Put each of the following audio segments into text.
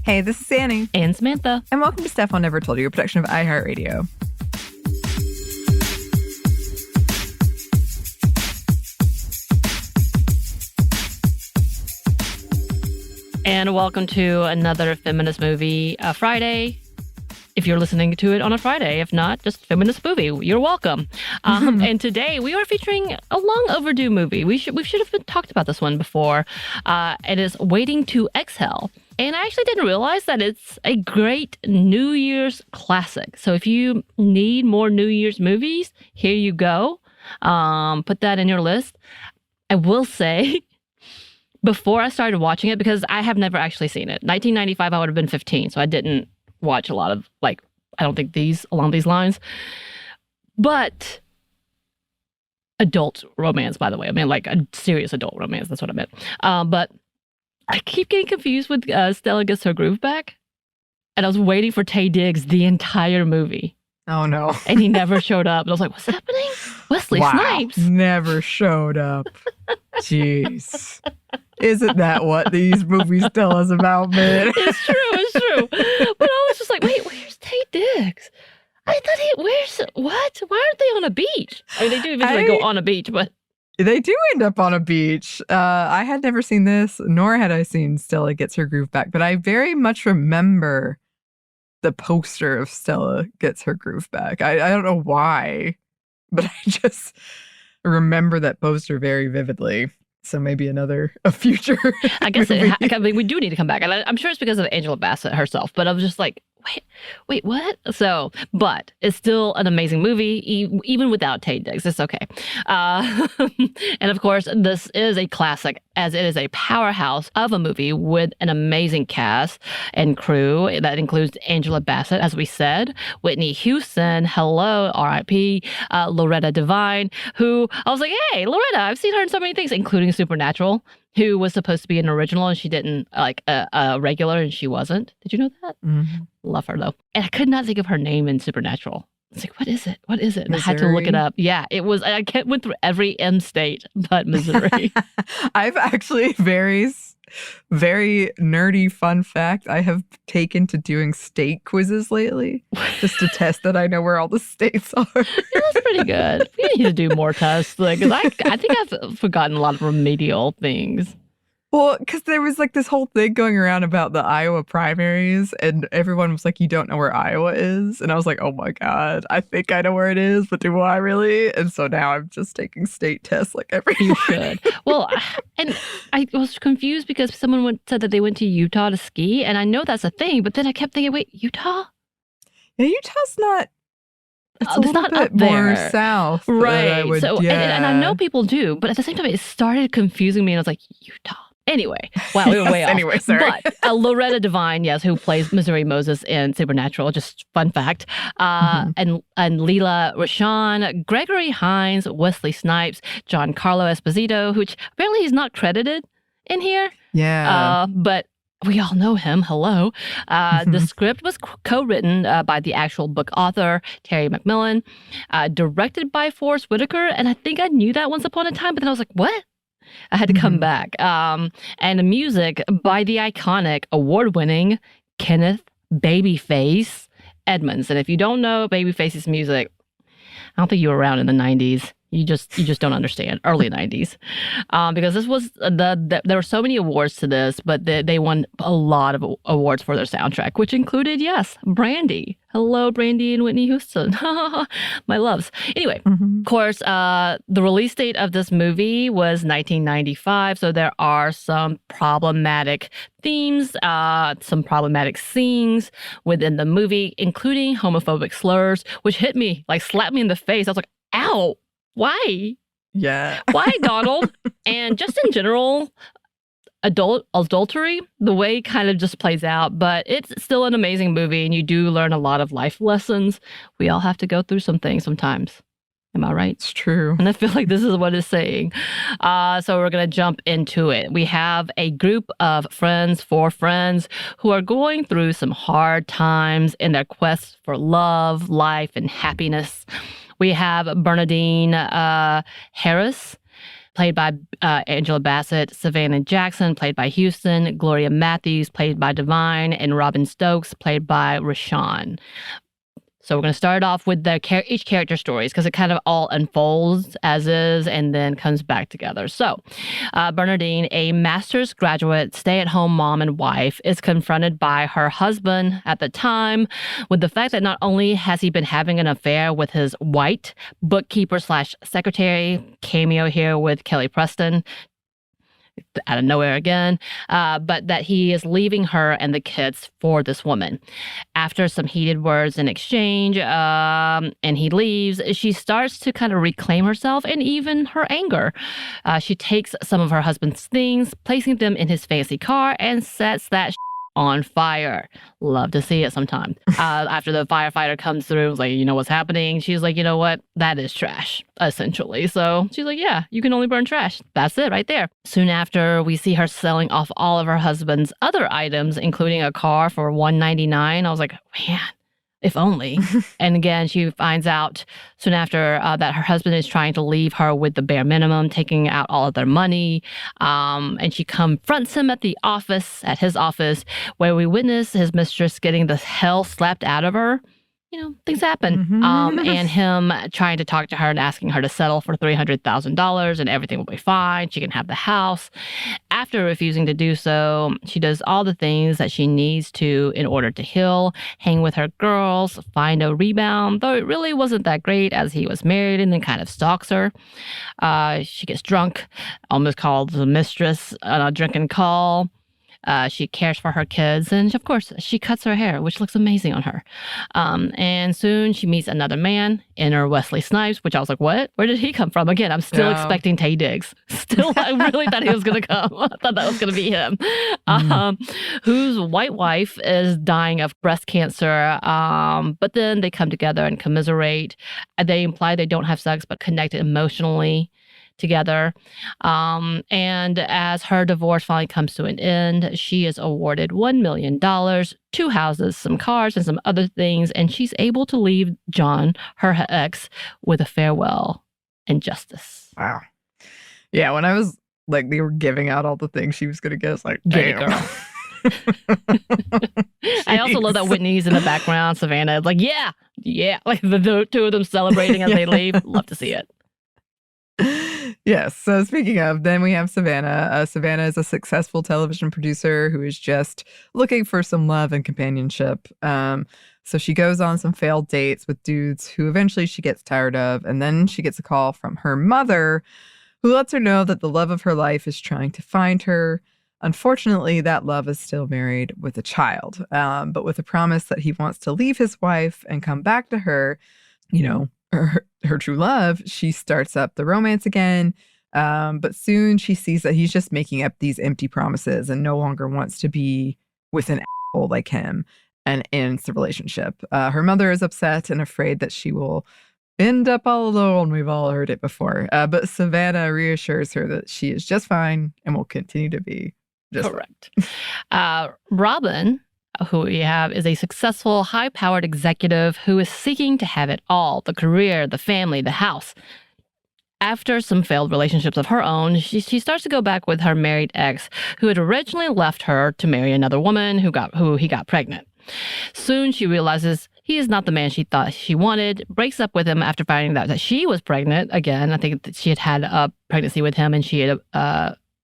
Hey, this is Anney. And Samantha. And welcome to Stuff I Never Told You, a production of iHeartRadio. And welcome to another Feminist movie Friday. If you're listening to it on a Friday, if not, just Feminist movie, you're welcome. And today we are featuring a long overdue movie. We should have talked about this one before. It is Waiting to Exhale. And I actually didn't realize that it's a great New Year's classic. So if you need more New Year's movies, here you go. Put that in your list. I will say, before I started watching it, because I have never actually seen it. 1995, I would have been 15, so I didn't watch a lot of, I don't think along these lines. But adult romance, by the way. I mean, like a serious adult romance. That's what I meant. But I keep getting confused with Stella Gets Her Groove Back. And I was waiting for Taye Diggs the entire movie. Oh, no. And he never showed up. And I was like, what's happening? Wesley Snipes. Never showed up. Jeez. Isn't that what these movies tell us about men? It's true. But I was just like, wait, where's Taye Diggs? I thought what? Why aren't they on a beach? I mean, they do eventually go on a beach, but. They do end up on a beach. I had never seen this, nor had I seen Stella Gets Her Groove Back, but I very much remember the poster of Stella Gets Her Groove Back. I don't know why, but I just remember that poster very vividly. So maybe a future I guess movie. We do need to come back. And I'm sure it's because of Angela Bassett herself, but I was just like, wait, what? So, but it's still an amazing movie, even without Taye Diggs. It's okay. And of course, this is a classic, as it is a powerhouse of a movie with an amazing cast and crew that includes Angela Bassett, as we said, Whitney Houston, hello, R.I.P., Loretta Devine, who I was like, hey, Loretta, I've seen her in so many things, including Supernatural, who was supposed to be an original and she didn't, like a regular, and she wasn't. Did you know that? Mm-hmm. Love her, though. And I could not think of her name in Supernatural. It's like, what is it? And I had to look it up. Yeah, it was, I went through every M state but Missouri. I've actually very nerdy fun fact. I have taken to doing state quizzes lately just to test that I know where all the states are. Yeah, that's pretty good. We need to do more tests. Because I think I've forgotten a lot of remedial things. Well, because there was like this whole thing going around about the Iowa primaries, and everyone was like, you don't know where Iowa is? And I was like, oh my God, I think I know where it is, but do I really? And so now I'm just taking state tests like every You should. Well, and I was confused because someone said that they went to Utah to ski, and I know that's a thing, but then I kept thinking, wait, Utah? Yeah, Utah's not. It's a little not bit up there. more south. Right. And I know people do, but at the same time, it started confusing me, and I was like, Utah. Anyway, wow, we were way off. Anyway, sorry. But Loretta Devine, yes, who plays Missouri Moses in Supernatural, just fun fact. And Leela Rashawn, Gregory Hines, Wesley Snipes, Giancarlo Esposito, which apparently he's not credited in here. Yeah. But we all know him. Hello. The script was co-written by the actual book author, Terry McMillan, directed by Forrest Whitaker. And I think I knew that once upon a time, but then I was like, what? I had to come back. And the music by the iconic, award-winning Kenneth Babyface Edmonds. And if you don't know Babyface's music, I don't think you were around in the 90s. You just don't understand. Early 90s. Because this was, there were so many awards to this, but they won a lot of awards for their soundtrack, which included, yes, Brandy. Hello, Brandy and Whitney Houston. My loves. Anyway, of course, the release date of this movie was 1995, so there are some problematic themes, some problematic scenes within the movie, including homophobic slurs, which hit me, like slapped me in the face. I was like, ow. Why? Yeah. Why, Donald? And just in general, adultery, the way it kind of just plays out, but it's still an amazing movie, and you do learn a lot of life lessons. We all have to go through some things sometimes. Am I right? It's true. And I feel like this is what it's saying. So we're going to jump into it. We have a group of four friends who are going through some hard times in their quest for love, life, and happiness. We have Bernadine Harris, played by Angela Bassett, Savannah Jackson, played by Houston, Gloria Matthews, played by Divine, and Robin Stokes, played by Rashawn. So we're going to start off with each character stories because it kind of all unfolds as is and then comes back together. So Bernadine, a master's graduate, stay-at-home mom and wife, is confronted by her husband at the time with the fact that not only has he been having an affair with his white bookkeeper/secretary, cameo here with Kelly Preston, out of nowhere again, but that he is leaving her and the kids for this woman. After some heated words in exchange, and he leaves, she starts to kind of reclaim herself and even her anger. She takes some of her husband's things, placing them in his fancy car, and sets that on fire. Love to see it sometime. After the firefighter comes through, was like, you know what's happening? She's like, you know what? That is trash, essentially. So she's like, yeah, you can only burn trash. That's it right there. Soon after, we see her selling off all of her husband's other items, including a car for $199. I was like, man, if only. And again, she finds out soon after that her husband is trying to leave her with the bare minimum, taking out all of their money. And she confronts him at his office, where we witness his mistress getting the hell slapped out of her. You know, things happen. And him trying to talk to her and asking her to settle for $300,000 and everything will be fine. She can have the house. After refusing to do so, she does all the things that she needs to in order to heal, hang with her girls, find a rebound, though it really wasn't that great as he was married and then kind of stalks her. She gets drunk, almost calls the mistress on a drinking call. She cares for her kids, and of course, she cuts her hair, which looks amazing on her. And soon she meets another man, inner Wesley Snipes, which I was like, what? Where did he come from? Again, I'm still expecting Taye Diggs. Still, I really thought he was going to come. I thought that was going to be him. Whose white wife is dying of breast cancer. But then they come together and commiserate. They imply they don't have sex, but connect emotionally together. And as her divorce finally comes to an end, she is awarded $1 million, 2 houses, some cars, and some other things. And she's able to leave John, her ex, with a farewell and justice. Wow. Yeah, when I was like, they were giving out all the things she was going to get, it's like, Get damn. it, girl. I also love that Whitney's in the background. Savannah is like, yeah. Like the two of them celebrating as they leave. Love to see it. Yes. So speaking of, then we have Savannah. Savannah is a successful television producer who is just looking for some love and companionship. So she goes on some failed dates with dudes who eventually she gets tired of. And then she gets a call from her mother who lets her know that the love of her life is trying to find her. Unfortunately, that love is still married with a child, but with a promise that he wants to leave his wife and come back to her, you know, her true love. She starts up the romance again, but soon she sees that he's just making up these empty promises and no longer wants to be with an asshole like him, and ends the relationship. Her mother is upset and afraid that she will end up all alone. We've all heard it before, but Savannah reassures her that she is just fine and will continue to be just correct. Robin, who we have, is a successful, high-powered executive who is seeking to have it all: the career, the family, the house. After some failed relationships of her own, she starts to go back with her married ex, who had originally left her to marry another woman who he got pregnant. Soon she realizes he is not the man she thought she wanted, breaks up with him after finding out that she was pregnant. Again, I think that she had a pregnancy with him and she had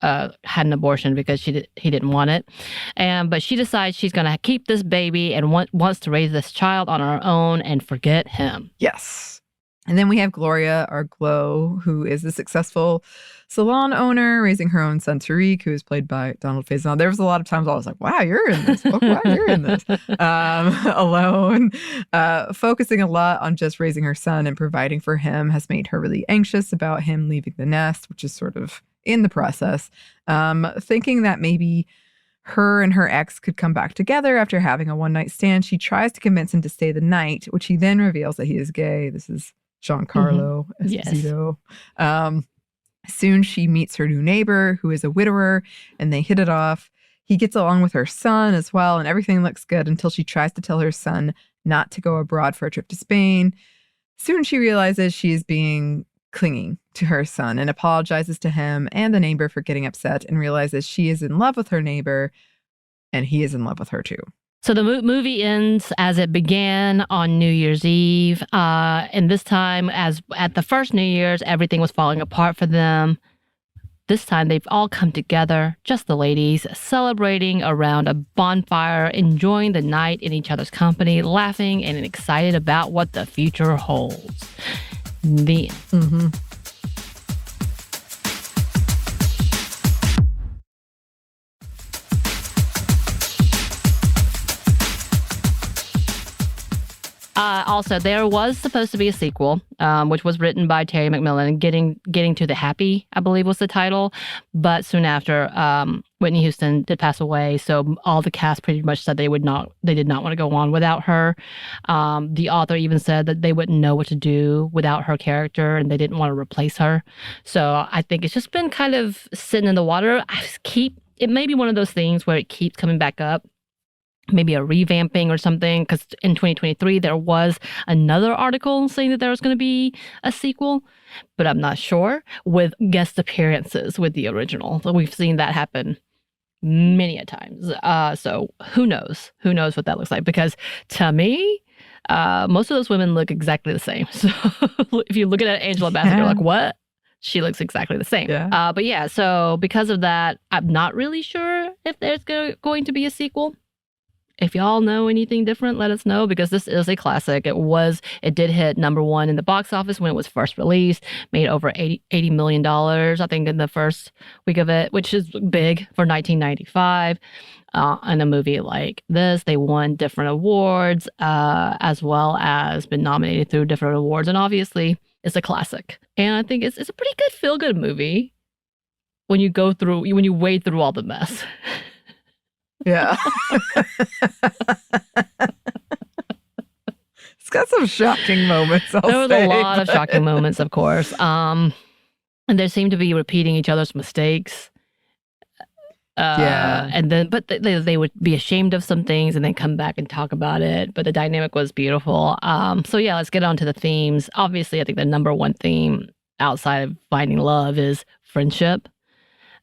had an abortion because he didn't want it. But she decides she's going to keep this baby and wants to raise this child on her own and forget him. Yes. And then we have Gloria, our Glow, who is a successful salon owner, raising her own son, Tariq, who is played by Donald Faison. There was a lot of times I was like, wow, you're in this. Oh, wow, you're in this. Alone. Focusing a lot on just raising her son and providing for him has made her really anxious about him leaving the nest, which is sort of in the process. Thinking that maybe her and her ex could come back together after having a one-night stand, she tries to convince him to stay the night, which he then reveals that he is gay. This is Giancarlo Esposito. Yes. Soon she meets her new neighbor, who is a widower, and they hit it off. He gets along with her son as well, and everything looks good until she tries to tell her son not to go abroad for a trip to Spain. Soon she realizes she is being clinging to her son and apologizes to him and the neighbor for getting upset and realizes she is in love with her neighbor and he is in love with her too. So the movie ends as it began on New Year's Eve. And this time, as at the first New Year's, everything was falling apart for them. This time, they've all come together, just the ladies, celebrating around a bonfire, enjoying the night in each other's company, laughing and excited about what the future holds. The end. Mm-hmm. Also, there was supposed to be a sequel, which was written by Terry McMillan, Getting to the Happy, I believe was the title. But soon after, Whitney Houston did pass away, so all the cast pretty much said they did not want to go on without her. The author even said that they wouldn't know what to do without her character, and they didn't want to replace her. So I think it's just been kind of sitting in the water. It may be one of those things where it keeps coming back up. Maybe a revamping or something, because in 2023 there was another article saying that there was going to be a sequel, but I'm not sure, with guest appearances with the original. So we've seen that happen many a times. So who knows? Who knows what that looks like? Because to me, most of those women look exactly the same. So if you look at Angela Bassett, you're like, what? She looks exactly the same. Yeah. But yeah, so because of that, I'm not really sure if there's going to be a sequel. If y'all know anything different, let us know, because this is a classic. It did hit #1 in the box office when it was first released, made over $80 million, I think, in the first week of it, which is big for 1995. And a movie like this, they won different awards, as well as been nominated through different awards. And obviously, it's a classic. And I think it's a pretty good feel-good movie when you wade through all the mess. Yeah. It's got some shocking moments. There was a lot of shocking moments, of course. And they seem to be repeating each other's mistakes. But they would be ashamed of some things and then come back and talk about it. But the dynamic was beautiful. So yeah, let's get on to the themes. Obviously, I think the #1 theme outside of finding love is friendship.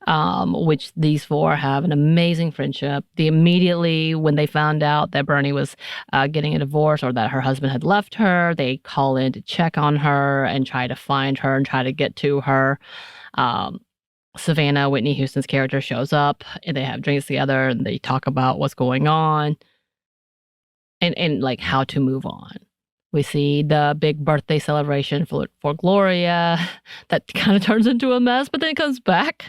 Which these four have an amazing friendship. Immediately when they found out that Bernie was getting a divorce or that her husband had left her, they call in to check on her and try to find her and try to get to her. Savannah, Whitney Houston's character, shows up and they have drinks together and they talk about what's going on and like how to move on. We see the big birthday celebration for Gloria that kind of turns into a mess, but then it comes back.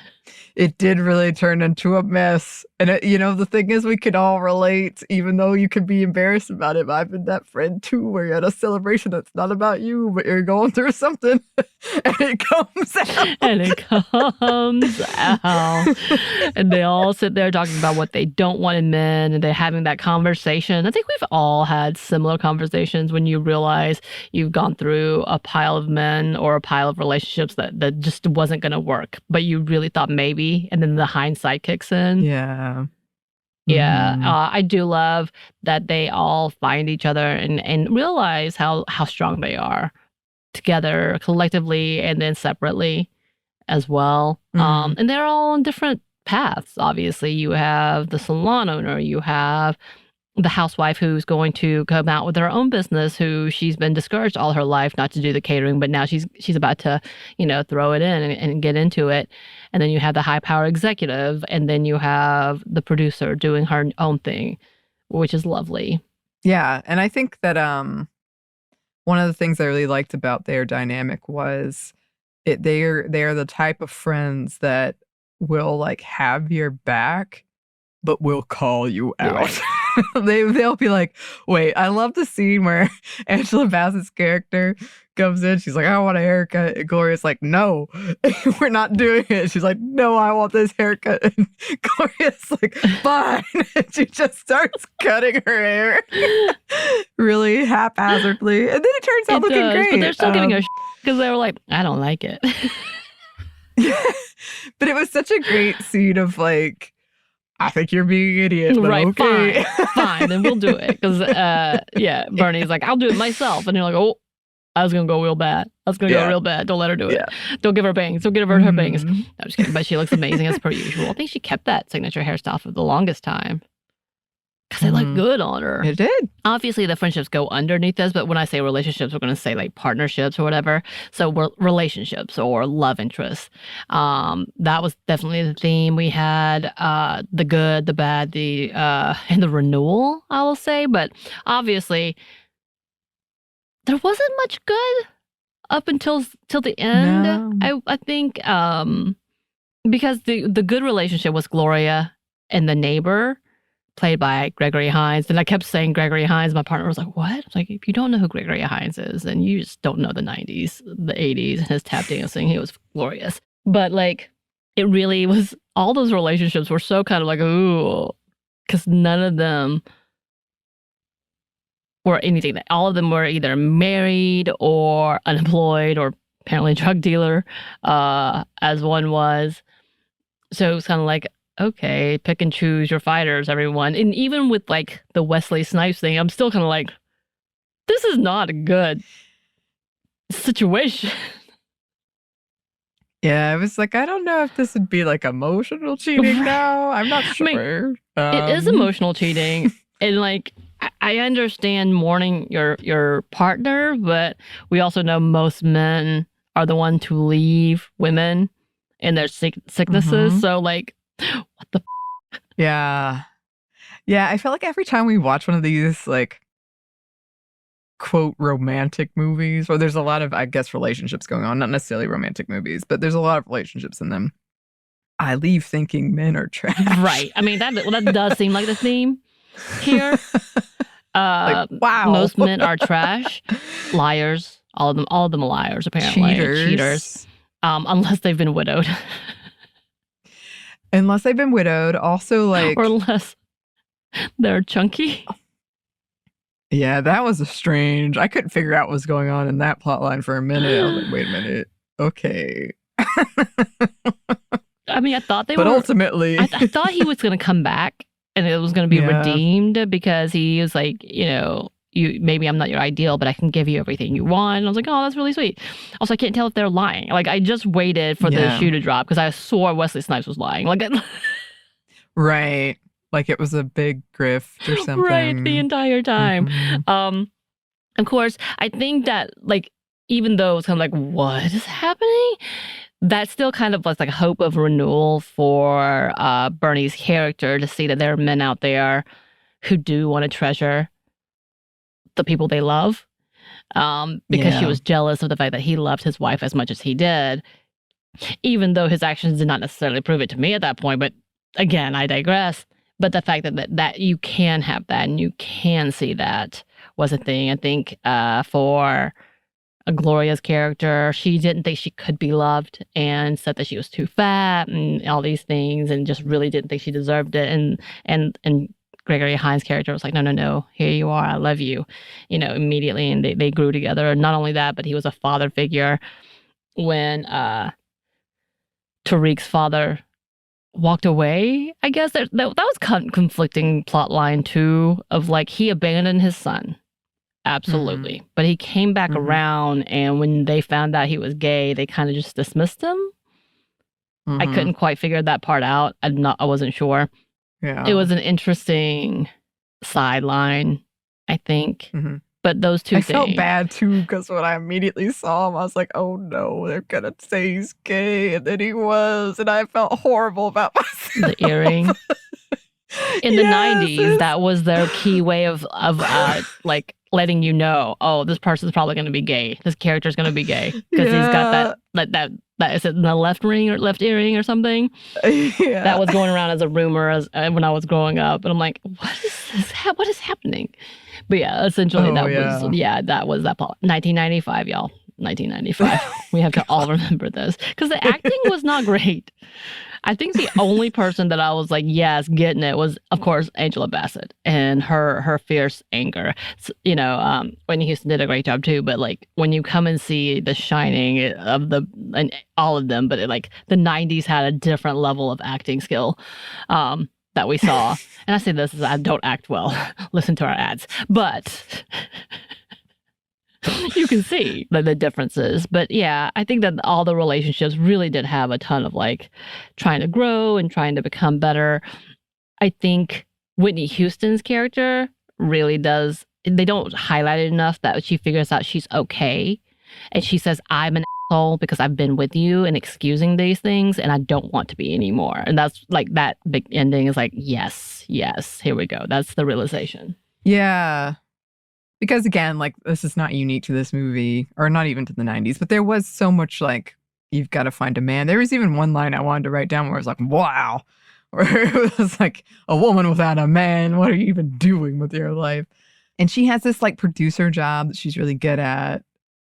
It did really turn into a mess. And, the thing is, we could all relate, even though you could be embarrassed about it. But I've been that friend, too, where you're at a celebration that's not about you, but you're going through something, and it comes out. And it comes out. And they all sit there talking about what they don't want in men, and they're having that conversation. I think we've all had similar conversations when you realize you've gone through a pile of men or a pile of relationships that just wasn't going to work, but you really thought maybe, and then the hindsight kicks in. Yeah. Yeah. I do love that they all find each other and realize how strong they are together, collectively, and then separately as well. And they're all on different paths. Obviously, you have the salon owner, you have the housewife who's going to come out with her own business, who she's been discouraged all her life not to do the catering, but now she's about to, throw it in and get into it. And then you have the high power executive, and then you have the producer doing her own thing, which is lovely. Yeah, and I think that one of the things I really liked about their dynamic was they are the type of friends that will have your back, but will call you out. Right. They'll be like, wait, I love the scene where Angela Bassett's character comes in. She's like, I want a haircut. And Gloria's like, no, we're not doing it. She's like, no, I want this haircut. And Gloria's like, fine. And she just starts cutting her hair really haphazardly. And then it turns out looking great. But they're still giving her because they were like, I don't like it. Yeah. But it was such a great scene of I think you're being an idiot, but right, okay. Fine, then we'll do it. Because, Bernie's like, I'll do it myself. And you're like, oh, I was gonna go real bad. Go real bad. Don't let her do it. Don't give her bangs. Don't give her bangs. No, I'm just kidding. But she looks amazing as per usual. I think she kept that signature hairstyle for the longest time. Because it looked good on her. It did. Obviously, the friendships go underneath this, but when I say relationships, we're going to say like partnerships or whatever. So relationships or love interests. That was definitely the theme. We had the good, the bad, and the renewal, I will say. But obviously, there wasn't much good up until the end. No. I think because the good relationship was Gloria and the neighbor, played by Gregory Hines. And I kept saying Gregory Hines. My partner was like, what? I was like, if you don't know who Gregory Hines is, then you just don't know the 90s, the 80s, and his tap dancing. He was glorious. But like, it really was, all those relationships were so kind of like, ooh, because none of them were anything. All of them were either married or unemployed or apparently a drug dealer, as one was. So it was kind of like, okay, pick and choose your fighters, everyone. And even with like the Wesley Snipes thing, I'm still kind of like, this is not a good situation. Yeah, I was like, I don't know if this would be like emotional cheating now. I'm not sure. I mean, it is emotional cheating. And like, I understand mourning your partner, but we also know most men are the ones who leave women in their sicknesses. So like, what the Yeah. I felt like every time we watch one of these like quote romantic movies, where there's a lot of, I guess, relationships going on, not necessarily romantic movies, but there's a lot of relationships in them, I leave thinking men are trash. Right. I mean, that does seem like the theme here. Like, wow. Most men are trash, liars. All of them are liars, apparently. Cheaters. Unless they've been widowed. Unless they've been widowed. Also, like, or unless they're chunky. Yeah, that was strange. I couldn't figure out what was going on in that plot line for a minute. I was like, wait a minute. Okay. I mean, I thought but ultimately, I thought he was going to come back and it was going to be redeemed because he was like, maybe I'm not your ideal, but I can give you everything you want. And I was like, oh, that's really sweet. Also, I can't tell if they're lying. Like, I just waited for the shoe to drop because I swore Wesley Snipes was lying. Like, right. Like it was a big grift or something. Right, the entire time. Of course, I think that, like, even though it's kind of like, what is happening? That still kind of was like a hope of renewal for Bernie's character to see that there are men out there who do want to treasure the people they love, because she was jealous of the fact that he loved his wife as much as he did, even though his actions did not necessarily prove it to me at that point. But again, I digress. But the fact that you can have that and you can see that was a thing. I think for Gloria's character, she didn't think she could be loved and said that she was too fat and all these things, and just really didn't think she deserved it. And Gregory Hines' character was like, no, here you are, I love you, immediately. And they grew together. And not only that, but he was a father figure when Tariq's father walked away. I guess that was conflicting plot line too, of like, he abandoned his son. Absolutely. But he came back around, and when they found out he was gay, they kind of just dismissed him. I couldn't quite figure that part out. I wasn't sure. Yeah. It was an interesting sideline, I think. But those two things. I felt bad too, because when I immediately saw him, I was like, oh no, they're going to say he's gay. And then he was. And I felt horrible about myself. The earring. In the 90s, that was their key way of like letting you know, oh, this person's probably going to be gay. This character's going to be gay because he's got that is it the left earring or something? That was going around as a rumor when I was growing up, and I'm like, what is this? What is happening? But yeah, essentially that was that plot. 1995, y'all. 1995. We have to all remember this because the acting was not great. I think the only person that I was like, yes, getting it was, of course, Angela Bassett and her fierce anger. So, Whitney Houston did a great job too. But like when you come and see The Shining and all of them, but the 90s had a different level of acting skill that we saw. And I say this as I don't act well. Listen to our ads, but. You can see the differences. But yeah, I think that all the relationships really did have a ton of like trying to grow and trying to become better. I think Whitney Houston's character really does. They don't highlight it enough that she figures out she's okay. And she says, I'm an asshole because I've been with you and excusing these things and I don't want to be anymore. And that's like that big ending is like, yes, here we go. That's the realization. Yeah. Because again, like this is not unique to this movie or not even to the 90s, but there was so much like, you've got to find a man. There was even one line I wanted to write down where I was like, wow. Where it was like, a woman without a man, what are you even doing with your life? And she has this like producer job that she's really good at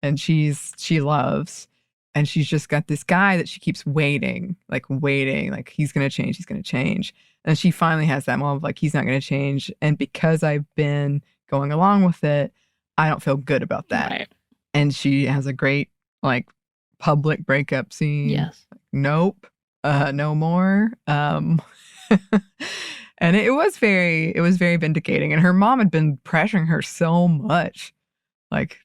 and she loves. And she's just got this guy that she keeps waiting, like he's going to change. And she finally has that moment of like, he's not going to change. And because I've been going along with it, I don't feel good about that. Right. And she has a great like public breakup scene. Yes. Nope. No more. And it was very vindicating. And her mom had been pressuring her so much. Like,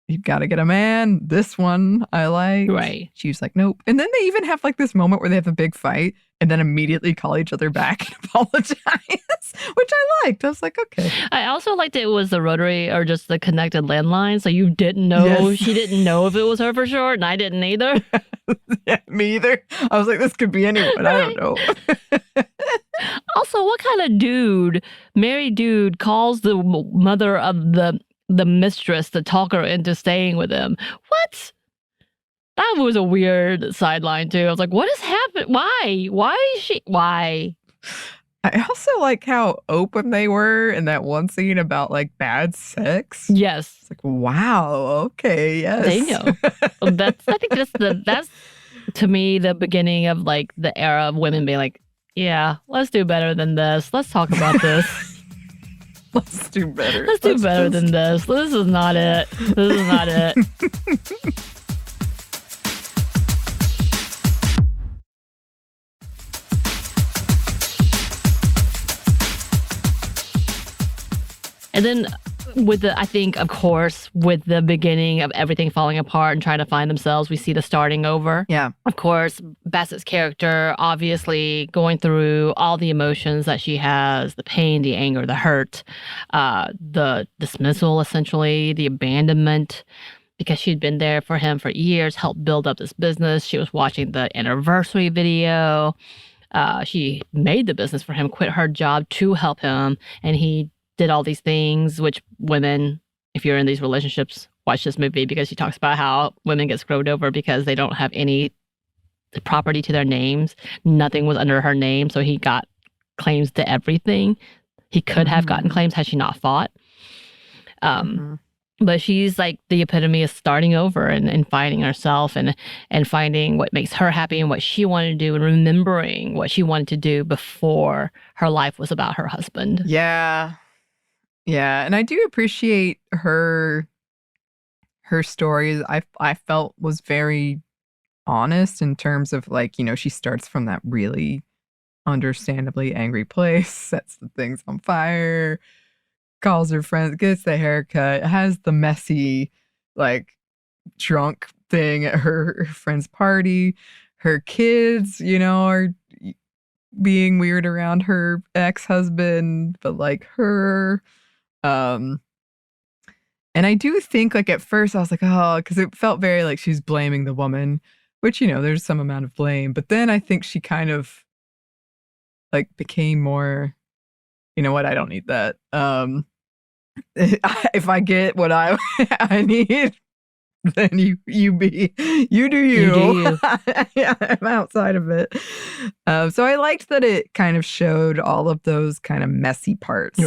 you've got to get a man. This one I like. Right. She was like, nope. And then they even have like this moment where they have a big fight and then immediately call each other back and apologize, which I liked. I was like, okay. I also liked it was the rotary or just the connected landline. So you didn't know, Yes. She didn't know if it was her for sure. And I didn't either. Yeah, me either. I was like, this could be anyone. I don't know. Also, what kind of married dude calls the mother of the mistress to talk her into staying with him? What? That was a weird sideline too. I was like, what is happening? Why? Why? I also like how open they were in that one scene about like bad sex. Yes. It's like, wow, okay, yes. They know. I think that's to me the beginning of like the era of women being like, yeah, let's do better than this. Let's talk about this. Let's do better. Let's do better than this. This is not it. This is not it. And then I think, of course, with the beginning of everything falling apart and trying to find themselves, we see the starting over. Yeah. Of course, Bassett's character obviously going through all the emotions that she has, the pain, the anger, the hurt, the dismissal, essentially, the abandonment, because she'd been there for him for years, helped build up this business. She was watching the anniversary video. She made the business for him, quit her job to help him, and he did all these things, which women, if you're in these relationships, watch this movie because she talks about how women get screwed over because they don't have any property to their names. Nothing was under her name, so he got claims to everything. He could have gotten claims had she not fought. But she's like the epitome of starting over and finding herself and finding what makes her happy and what she wanted to do and remembering what she wanted to do before her life was about her husband. Yeah. Yeah, and I do appreciate her stories. I felt was very honest in terms of like, you know, she starts from that really understandably angry place, sets the things on fire, calls her friends, gets the haircut, has the messy, like, drunk thing at her friend's party. Her kids, you know, are being weird around her ex-husband, but like her. And I do think like at first I was like, oh, because it felt very like she's blaming the woman, which, you know, there's some amount of blame. But then I think she kind of like became more, you know what, I don't need that. If I get what I need, then you do you. You do you. Yeah, I'm outside of it. So I liked that it kind of showed all of those kind of messy parts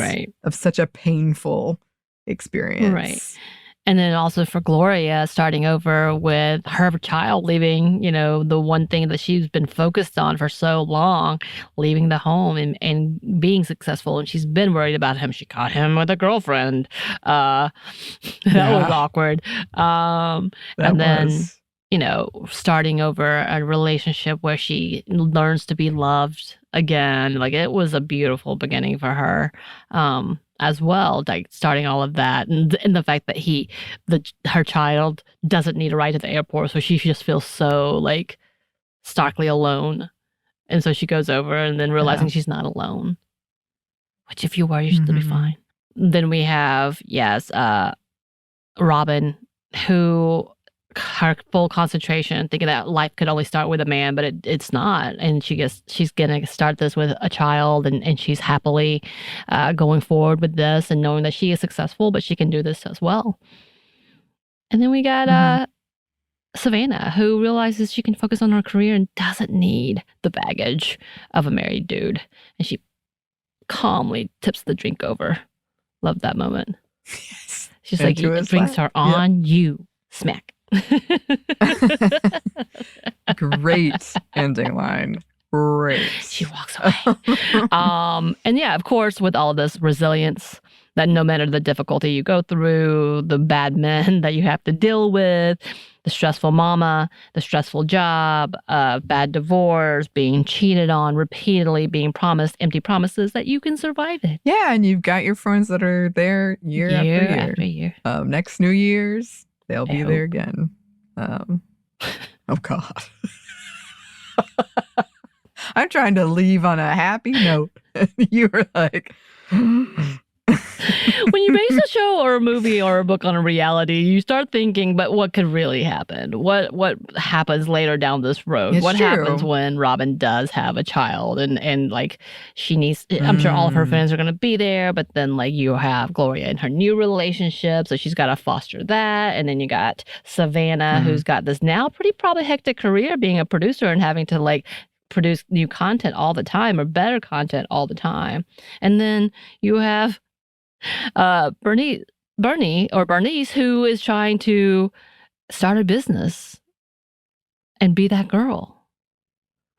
of such a painful experience. Right. And then also for Gloria, starting over with her child leaving, you know, the one thing that she's been focused on for so long, leaving the home and being successful. And she's been worried about him. She caught him with a girlfriend. That was awkward. And then, you know, starting over a relationship where she learns to be loved again. Like, it was a beautiful beginning for her. as well, like starting all of that, and the fact that her child doesn't need a ride to the airport, so she just feels so like starkly alone, and so she goes over and then realizing she's not alone. Which, if you were, you should still be fine. Then we have Robin, who her full concentration, thinking that life could only start with a man, but it's not. And she's gonna start this with a child, and she's happily going forward with this and knowing that she is successful, but she can do this as well. And then we got Savannah, who realizes she can focus on her career and doesn't need the baggage of a married dude. And she calmly tips the drink over. Love that moment. Yes. She's like, drinks are on you. Smack. Great ending line. Great. She walks away. And yeah, of course, with all this resilience, that no matter the difficulty you go through, the bad men that you have to deal with, the stressful mama, the stressful job, bad divorce, being cheated on repeatedly, being promised empty promises, that you can survive it. Yeah, and you've got your friends that are there year after year. Next New Year's, they'll be there again. Oh, God. I'm trying to leave on a happy note. You were like... When you base a show or a movie or a book on a reality, you start thinking, but what could really happen? What happens later down this road? It's what true. happens when Robin does have a child and like she needs, I'm sure all of her friends are going to be there, but then like you have Gloria in her new relationship, so she's got to foster that. And then you got Savannah, who's got this now pretty probably hectic career being a producer and having to like produce new content all the time or better content all the time. And then you have Bernice, who is trying to start a business and be that girl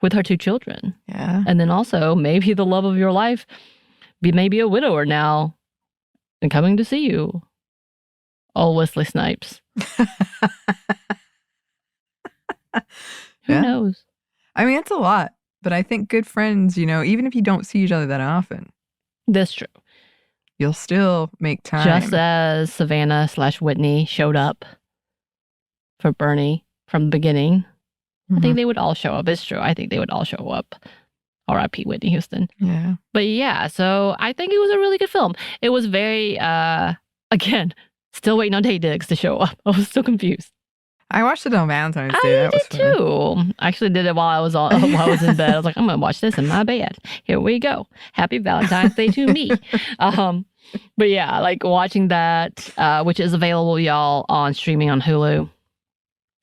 with her 2 children. Yeah. And then also maybe the love of your life, maybe a widower now and coming to see you. Oh, Wesley Snipes. Who knows? I mean, it's a lot, but I think good friends, even if you don't see each other that often. That's true. You'll still make time. Just as Savannah/Whitney showed up for Bernie from the beginning, I think they would all show up. It's true. I think they would all show up. R.I.P. Whitney Houston. Yeah. But yeah, so I think it was a really good film. It was very, again, still waiting on Taye Diggs to show up. I was still confused. I watched it on Valentine's Day. I did too. I actually did it while I was in bed. I was like, I'm gonna watch this in my bed. Here we go. Happy Valentine's Day to me. But yeah, like watching that, which is available, y'all, on streaming on Hulu.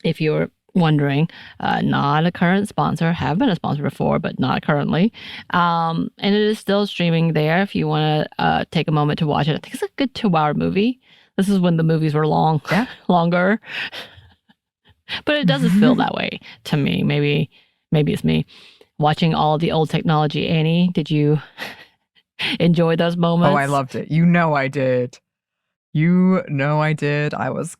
If you're wondering, not a current sponsor. Have been a sponsor before, but not currently. And it is still streaming there. If you want to take a moment to watch it, I think it's a good 2-hour movie. This is when the movies were longer. But it doesn't feel that way to me. Maybe it's me. Watching all the old technology, Anney, did you enjoy those moments? Oh, I loved it. I did. I was,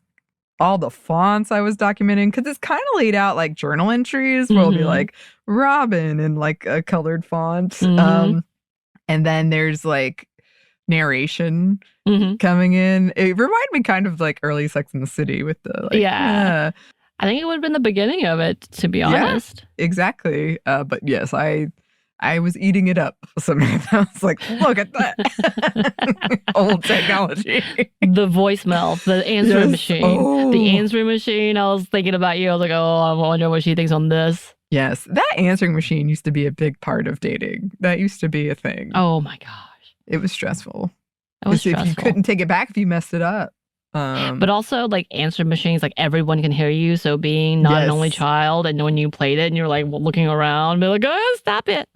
all the fonts I was documenting, because it's kind of laid out like journal entries where it'll be like Robin in like a colored font. And then there's like narration coming in. It reminded me kind of like early Sex and the City with the like, I think it would have been the beginning of it, to be honest. Yeah, exactly. But yes, I was eating it up, Samantha. I was like, look at that. Old technology. The voicemail, the answering machine. Oh. The answering machine. I was thinking about you. I was like, oh, I wonder what she thinks on this. Yes, that answering machine used to be a big part of dating. That used to be a thing. Oh my gosh. It was stressful. It was stressful. If you couldn't take it back if you messed it up. But also like answering machines, like everyone can hear you. So being not an only child, and when you played it and you're like looking around, be like, oh, stop it.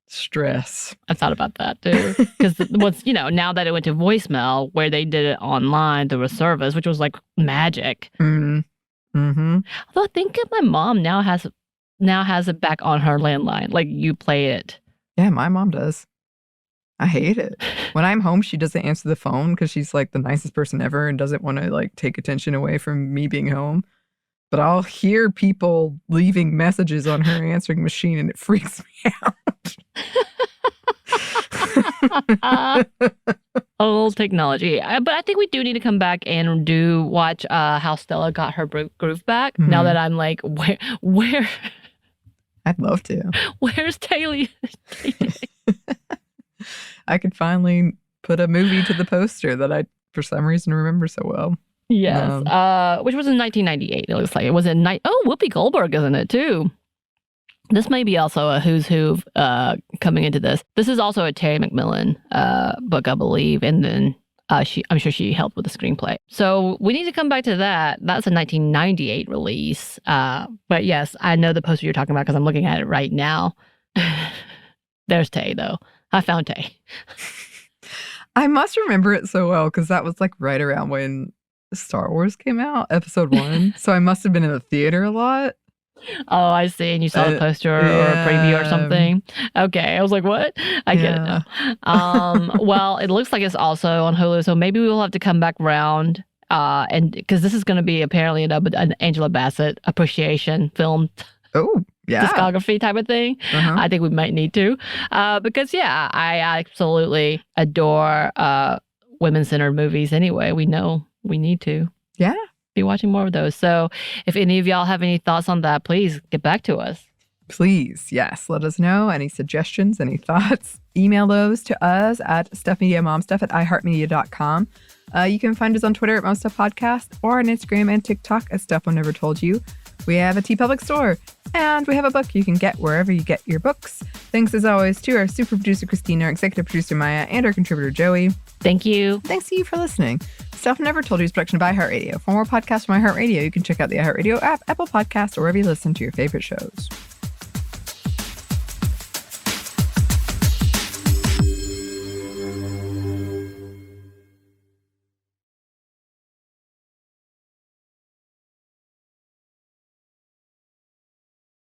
Stress. I thought about that too. Because what's, now that it went to voicemail, where they did it online through a service, which was like magic. Although I think my mom now has it back on her landline. Like you play it. Yeah, my mom does. I hate it. When I'm home, she doesn't answer the phone because she's like the nicest person ever and doesn't want to like take attention away from me being home. But I'll hear people leaving messages on her answering machine and it freaks me out. Old technology. But I think we do need to come back and do watch how Stella got her groove back. Mhm. Now that I'm like, where I'd love to. where's Taylor? I could finally put a movie to the poster that I, for some reason, remember so well. Yes. Which was in 1998. It looks like it was in Whoopi Goldberg is in it too. This may be also a who's who coming into this. This is also a Terry McMillan book, I believe, and then I'm sure she helped with the screenplay. So we need to come back to that. That's a 1998 release. But yes, I know the poster you're talking about because I'm looking at it right now. There's Tay, though. I found Tay. I must remember it so well because that was like right around when Star Wars came out, Episode 1. So I must have been in the theater a lot. Oh, I see. And you saw the poster or a preview or something. Okay. I was like, what? I get it now. Well, it looks like it's also on Hulu. So maybe we will have to come back around. And because this is going to be apparently an Angela Bassett appreciation film. Oh, yeah. Discography type of thing. I think we might need to. Because, yeah, I absolutely adore women-centered movies anyway. We know we need to. Yeah. Be watching more of those. So if any of y'all have any thoughts on that, please get back to us. Please, yes. Let us know. Any suggestions, any thoughts. Email those to us at stuffmediamomstuff@iheartmedia.com. You can find us on Twitter at momstuffpodcast or on Instagram and TikTok at Stuff I Never Told You. We have a TeePublic store, and we have a book you can get wherever you get your books. Thanks as always to our super producer Christina, our executive producer Maya, and our contributor Joey. Thank you. Thanks to you for listening. Stuff I Never Told You is a production of iHeartRadio. For more podcasts from iHeartRadio, you can check out the iHeartRadio app, Apple Podcasts, or wherever you listen to your favorite shows.